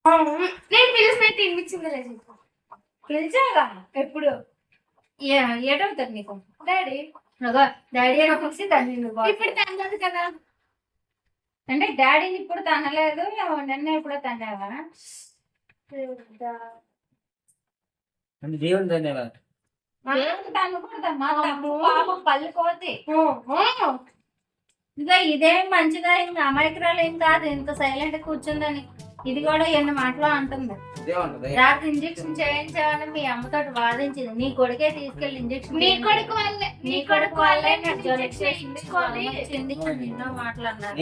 నేను పిలిచినట్టు వినిపించింది లేదు. పిలిచాగా ఎప్పుడు ఏటవుతాడు నీకు డాడీ డాడీ అని పిలిచి తండ్రి ఇప్పుడు తనలేదు కదా. అంటే డాడీని ఇప్పుడు తనలేదు, నన్ను ఎప్పుడో తన్నావా? దేవుని ధన్యవాదాలు. తనకూడదమ్మా, పాపం పళ్ళు కోతి. ఇదిగో ఇదేం మంచిగా ఇంకా అమాయకురాలు ఏం కాదు, ఇంత సైలెంట్ కూర్చుందని. ఇది కూడా ఎన్ని మాటలు అంటుంది. రాత్రి ఇంజక్షన్ చేయించాలని మీ అమ్మతో వాదించింది. నీ కొడుకే తీసుకెళ్లి ఇంజక్షన్, నీ కొడుకు వాళ్ళే ఎన్నో మాట్లాడినారు.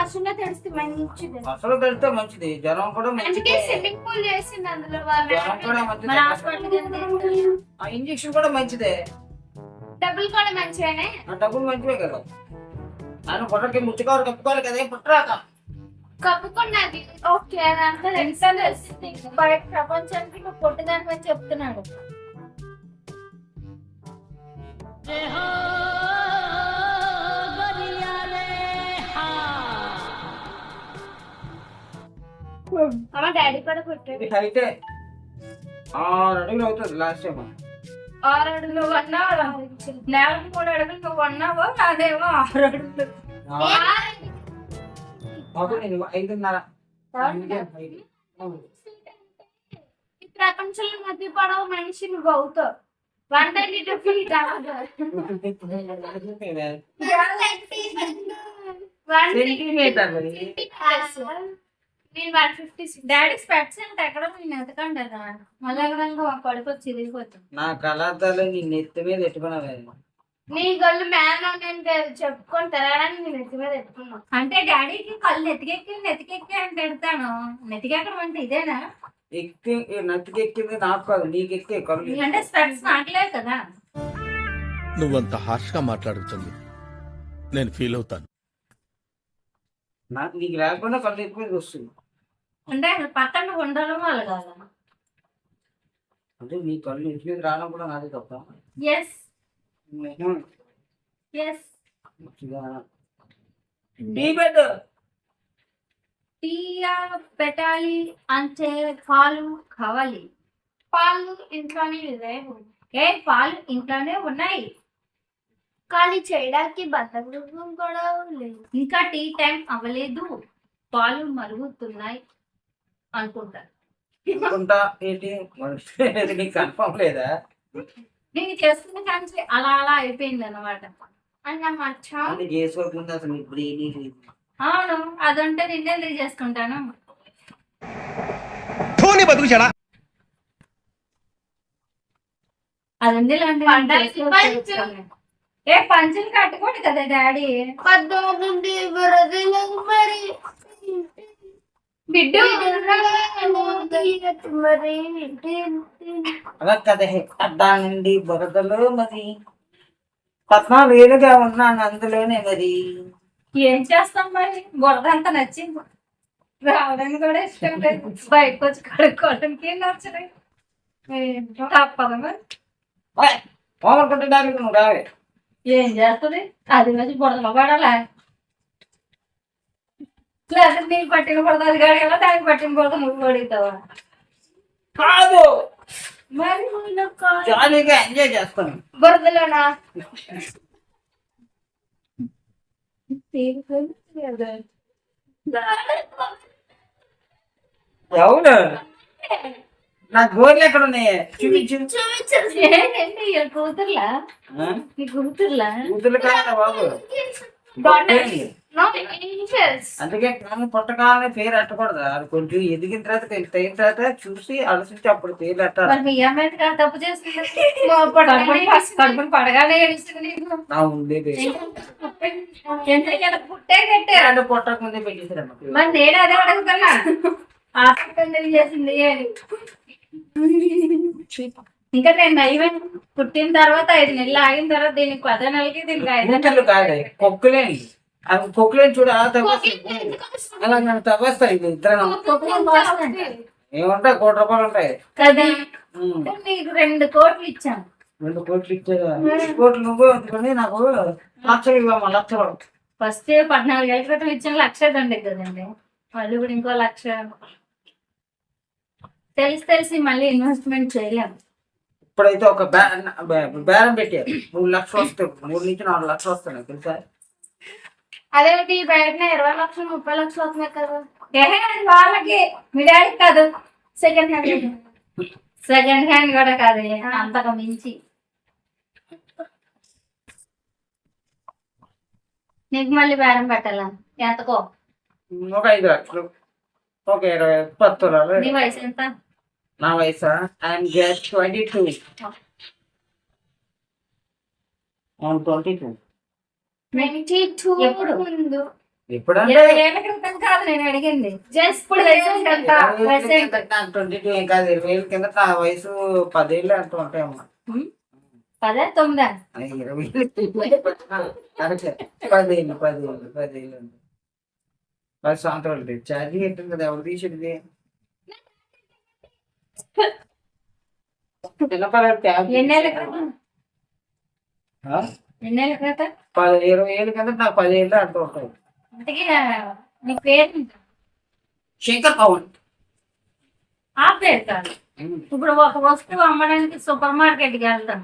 అసలు తెలిస్తే మంచిది. అసలు తెలిస్తే మంచిది. జ్వరం కూడా మంచిది. స్విమ్మింగ్ పూల్ చేసింది అందులో. మన హాస్పిటల్ ఇంజక్షన్ కూడా మంచిదే. డబ్బులు కూడా మంచివేనే. డబ్బులు మంచివే కదా. ఆయన పొట్టకి ముచ్చుకోవాలి, కప్పుకోవాలి కదా. పుట్టరాక కప్పుకున్నది ఓకే, అదంతా తెలిసింది. బయట ప్రపంచానికి నువ్వు పొట్టిదాని అని చెప్తున్నాడు. మా డాడీ కూడా పుట్టాడు. అయితే 6 అడుగులు అవుతుంది లాస్ట్ టైం. 6 అడుగులు నువ్వు అన్నావు, నేలకు 3 అడుగులు నువ్వు అన్నావు, అదేమో 6 అడుగులు. నేను 5.5. ఈ ప్రపంచంలో మధ్య పడవ మనిషి నువ్వు అవుతావు. 132 feet నేను 156. డాడీ స్పెట్స్ అంటే ఎక్కడ నేను ఎతకండి మళ్ళీ ఎక్కడంగా పడిపోయి చిరిగిపోతుంది. నా కళాతలు నీ నెత్తి మీద పెట్టుకున్నావే. నీ కళ్ళు మ్యాన్ నేను చెప్పుకొని తిరగడానికి నేను నెత్తి మీద ఎత్తుకున్నాను. అంటే డాడీకి కళ్ళు నెతికెక్కి అని పెడతాను. నెతికెక్కడం అంటే ఇదేనా? నెత్తికెక్కింది నాకు కాదు, నీకు ఎక్కే కళ్ళు. అంటే స్పెట్స్ నాకలే కదా. నువ్వంత హార్ష్ గా మాట్లాడుతుంది నేను ఫీల్ అవుతాను. నాకు నీకు లేకుండా కళ్ళు ఎక్కువ వస్తుంది. అంటే పక్కన ఉండడం వల్ల కాదు. అంటే నీ కళ్ళు ఇంటి మీద రావడం కూడా నాదే తప్ప. Yes yes. టీ పెట్టు. టీయా పెట్టాలి అంటే పాలు కావాలి. పాలు ఇంట్లోనే లేవు. పాలు ఇంట్లోనే ఉన్నాయి, కానీ చేయడానికి బద్దకం కూడా లేదు. ఇంకా టీ టైం అవ్వలేదు, పాలు మరుగుతున్నాయి అనుకుంటారు. అనుకుంటా ఏంటి నీకు కన్ఫర్మ్ లేదా? నేను చేసుకున్న కానీ అలా అలా అయిపోయింది అనమాట. చేసుకోకుండా అసలు ఇప్పుడు ఏమీ లేదు. అవును, అదంటే నిన్నే చేసుకుంటాను. అది ఉంది పంచులు కట్టుకోండి కదా డాడీ. పద్మూడు మరి బిడ్డ మరి అలా కదా. అడ్డా నుండి బురదలో మరి 14 ఏళ్ళుగా ఉన్నాను అందులోనే. మరి ఏం చేస్తాం మరి, బురద అంతా నచ్చింది. రావడానికి కూడా ఇష్టం లేదు, బయటకు వచ్చి కడుక్కోవడానికి నచ్చలేదు. తప్పదు మరి. పోమనుకుంటున్నాను నువ్వు రావే. ఏం చేస్తుంది అది వచ్చి బురదలో పడాలా? లేదా నీకు పట్టిన బురద అది కడగల, దానికి పట్టిన బురద నువ్వు పడుగుతావా? కాదు, మరి జాలీగా ఎంజాయ్ చేస్తాను బురదలోనా. అవును, నా గోర్లు ఎక్కడ ఉన్నాయి చూపించు. ఏంటండి కూతుర్లా? నీ కూతుర్లా? కూతుర్లు కాదా బాబు? అందుకే కానీ పుట్టకాలని పేరు పెట్టకూడదు. అది కొంచెం ఎదిగిన తర్వాత అయిన తర్వాత చూసి ఆలోచించి అప్పుడు పేరు పెట్టాలి. మీ అమ్మాయి తప్పు చేస్తుంది, కడుపుని పడగానే పుట్టే కట్టారు. పుట్టక ముందే పెట్టేసారమ్మా. మరి నేను అదే అడుగుతున్నా, ఆసక్తి చేసింది. ఇంకా నేను నైవేన్ పుట్టిన తర్వాత 5 నెలలు ఆగిన తర్వాత దీనికి 10 నెలలకి దీనికి 5 నెలలు కాదు. కొక్కులేని అవి కొక్కులేని చూడ అలా నన్ను తవ్వేస్తాయి ఇద్దరు. ఏముంటాయి 1 కోటి రూపాయలు ఉంటాయి కదా. నీకు 2 కోట్లు ఇచ్చాను. 2 కోట్లు ఇచ్చారు. 2 కోట్లు నువ్వు అందుకని నాకు లక్షలు ఇవ్వమ్మా. లక్షలు ఫస్ట్ 14 ఏళ్ళ క్రితం ఇచ్చిన 1,00,000 దండి కదండి. మళ్ళీ ఇప్పుడు ఇంకో 1,00,000. తెలిసి మళ్ళీ ఇన్వెస్ట్మెంట్ చేయలేము. ఇప్పుడైతే ఒక బేరం పెట్టారు 3 లక్షలు వస్తాయి, 3 నుంచి 4 లక్షలు వస్తున్నాయి తెలుసా. అదేంటి బయట 20 లక్షలు 30 లక్షలు అవుతున్నాయి కదా. అది వాళ్ళకి, మీ డాడీ కాదు. సెకండ్ హ్యాండ్ కూడా కాదు, అంతకు మించి. నీకు మళ్ళీ బేరం పెట్టాలా? ఎంతకో? ఒక 5 లక్షలు, ఒక 20, 10 తులాలు. నీ వయసు ఎంత? నా వయసా? I'm just 22. I'm 22. 22 ఎప్పుడు? ముందు ఎప్పుడంటే 20 ఏళ్ల క్రితం కాదు నేను అడిగింది. జస్ట్ ఇప్పుడు వయసు ఎంత? 20 వయసు ఏళ్ళ ఎంత? కిందట నాకు 22 ఏం కాదు, 20 ఏళ్ళ కింద నా వయసు 10 ఏళ్ళు ఎంత ఉంటాయమ్మా. 10, 9? 20 ఏళ్ళు కరెక్ట్. 10 ఏళ్ళు 10 సంవత్సరాలు ఛార్జింగ్ ఎట్టుంది కదా, ఎవరు తీసేది ఎన్నేళ్ళ క్రితం? 20 ఏళ్ళ కింద నాకు 10 ఏళ్ళు అంటూ ఉంటాయి. ఇంతకీ నీ పేరు? శేఖర్ పవన్. ఆ పేరు కాదు. ఇప్పుడు ఒక వస్తువు అమ్మడానికి సూపర్ మార్కెట్ కి వెళ్తాం,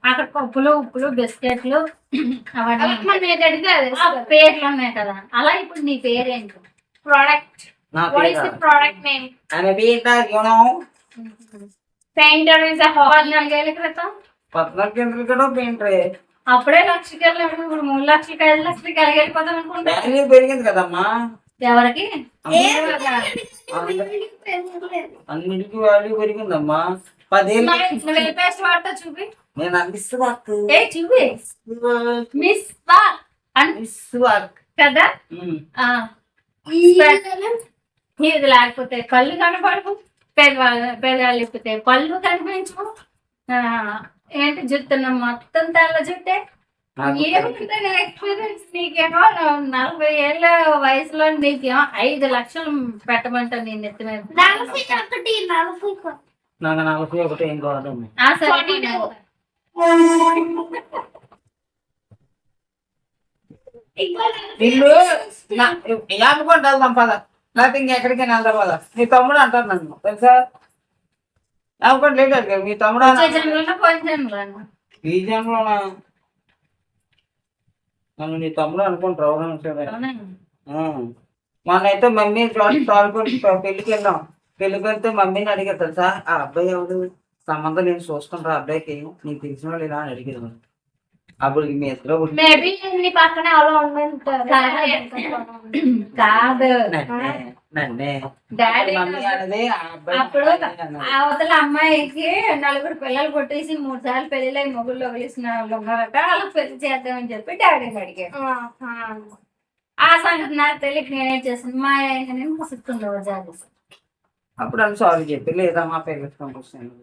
అక్కడ పప్పులు, ఉప్పులు, బిస్కెట్లు అవన్నీ మనం ఏది అడిగితే అదే ఆ పేర్లు ఉన్నాయి కదా. అలా ఇప్పుడు నీ పేరేంటి? ప్రోడక్ట్. నా What is the product name? ఆయన పేరు you know Painter is a hobby. 14 ఏళ్ల క్రితం 14 గంటలు కూడా పెయింటరే. అప్పుడే 1 లక్షకి వెళ్ళాడు, ఇప్పుడు 3 లక్షలకి 5 లక్షలకి వెళ్ళిపోతాం అనుకుంటా. వాల్యూ పెరిగింది కదమ్మా, ఎవరికి? అన్నిటికీ వాల్యూ పెరిగిందమ్మా. 10 ఏళ్ళు నువ్వు ఏ పేస్ట్ వాడతా చూపి. నేను మిస్ వర్క్ ఏ చూపి. మిస్ వాక్ మిస్ వర్క్ కదా. ఇది లేకపోతే కళ్ళు కనపడవు, పేదవాళ్ళు లేకపోతే పళ్ళు కనిపించు. ఏంటి జుట్టున్న మొత్తం తెల్ల జుట్టే. ఏముంటుంది ఎక్స్పీరియన్స్ నీకేమో? 40 ఏళ్ళ వయసులో నీకేమో 5 లక్షలు పెట్టమంటా నేను నెత్తి మీద. 41 నాకు 41 ఏం కావాలమ్మా. ఇల్లు యాపకుండా వెళ్దాం పద, లేకపోతే ఇంకెక్కడికైనా వెళ్దాం పద. మీ తమ్ముడు అంటారు నన్ను తెలుసా, యాపకుండా లేట్ అడిగారు మీ తమ్ముడు ఈ జన్మలోనా నన్ను నీ తమ్ముడు అనుకుంటారు. అవునా సరే. మొన్నైతే మమ్మీ పెళ్లికి వెళ్ళాం. పెళ్లికి వెళ్తే మమ్మీని అడిగారు తెలుసా, ఆ అబ్బాయి ఎవడు, సంబంధం నేను చూసుకుంటా అబ్బాయికి, నీకు తెలిసిన వాళ్ళు ఇలా అని అడిగేది. అప్పుడు మీ ఇద్దరు మేబీ నీ పక్కనే అలా ఉండుంటారు. కాదు నన్నే డాడీ. మమ్మీ అనేది ఆ అబ్బాయి అప్పుడు అవతల అమ్మాయికి 4 పిల్లలు కొట్టేసి 3 సార్లు పెళ్లిలో మొగుళ్ళు వదిలేసిన వాళ్ళు ఉన్నారట, వాళ్ళకి పెళ్లి చేద్దామని చెప్పి డాడీని అడిగాడు. ఆ సంగతి నాకు తెలియక నేనేం చేసాను, మా ఆయన ముసుకుండవు జాలి. అప్పుడు అని సారీ చెప్పి లేదా మా పేరెంట్స్ పంపిస్తాను.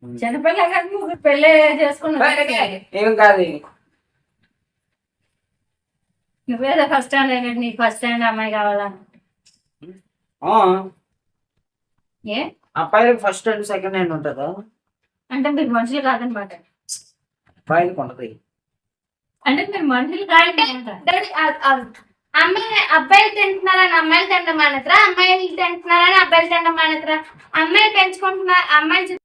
చిన్నపిల్ల కానీ ముగ్గురు పెళ్లి చేసుకున్నాడు. ఏం కాదు, నువ్వేదో ఫస్ట్ స్టాండ్ అయినట్టు నీకు ఫస్ట్ స్టాండ్ అమ్మాయి కావాలా? ఏ అబ్బాయిలకు ఫస్ట్ అండ్ సెకండ్ హ్యాండ్ ఉంటుందా? అంటే మీరు మనుషులు కాదనమాట. అబ్బాయిలకు ఉంటది. అంటే మీరు మనుషులు కాదంటే అబ్బాయిలు తింటున్నారని అమ్మాయిలు తినడం మానేతరా, అమ్మాయిలు తింటున్నారని అబ్బాయిలు తినడం మానేతరా? అమ్మాయిలు పెంచుకుంటున్నారు, అమ్మాయిలు